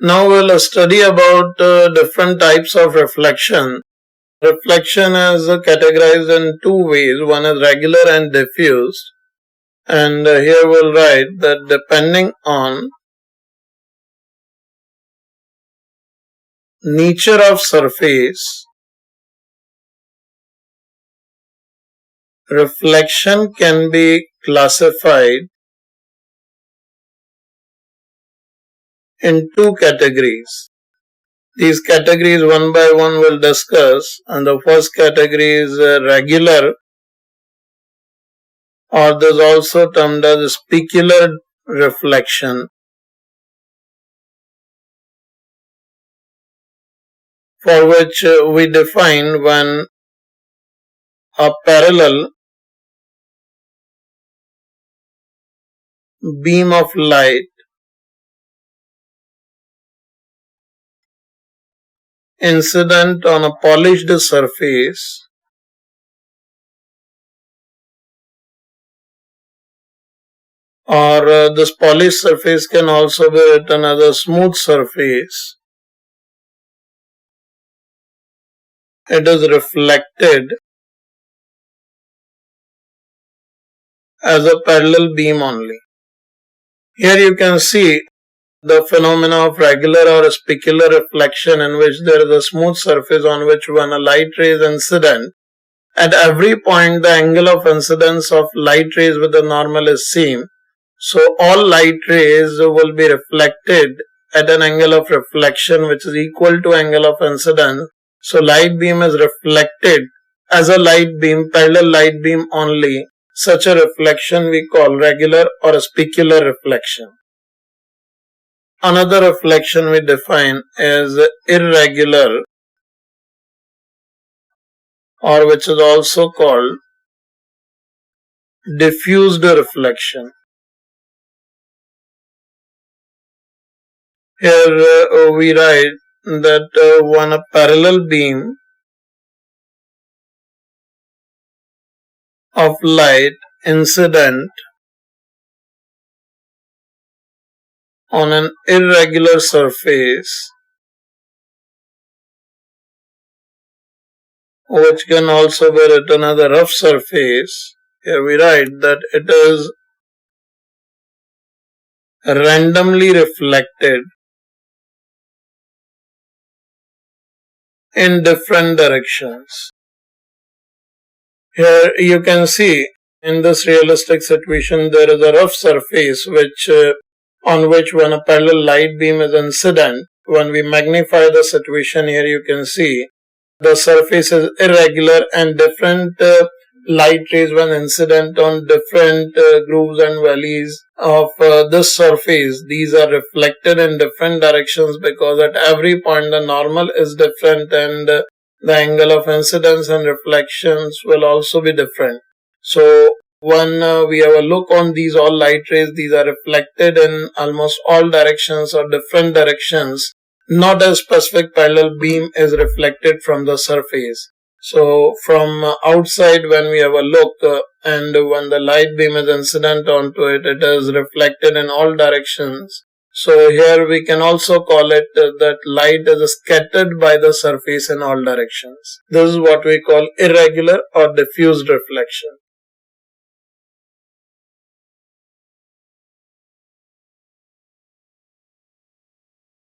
Now we'll study about different types of reflection. Reflection is categorized in two ways. One is regular and diffuse. And here we'll write that depending on nature of surface, reflection can be classified in two categories. These categories one by one we'll discuss, and the first category is regular, or this is also termed as specular reflection, for which we define when a parallel beam of light incident on a polished surface or this polished surface can also be written as a smooth surface. It is reflected as a parallel beam only. Here you can see the phenomena of regular or specular reflection, in which there is a smooth surface on which when a light ray is incident, at every point the angle of incidence of light rays with the normal is same. So all light rays will be reflected at an angle of reflection which is equal to angle of incidence. So light beam is reflected as a light beam, parallel light beam only. Such a reflection we call regular or a specular reflection. Another reflection we define is irregular, or which is also called diffused reflection. Here we write that when a parallel beam of light incident on an irregular surface, which can also be written as a rough surface, here we write that it is randomly reflected in different directions. Here you can see in this realistic situation there is a rough surface on which when a parallel light beam is incident, when we magnify the situation here you can see the surface is irregular and different light rays when incident on different grooves and valleys of this surface, these are reflected in different directions because at every point the normal is different and the angle of incidence and reflections will also be different. So when we have a look on these all light rays, these are reflected in almost all directions or different directions. Not a specific parallel beam is reflected from the surface. So from outside when we have a look and when the light beam is incident onto it, it is reflected in all directions. So here we can also call it that light is scattered by the surface in all directions. This is what we call irregular or diffused reflection.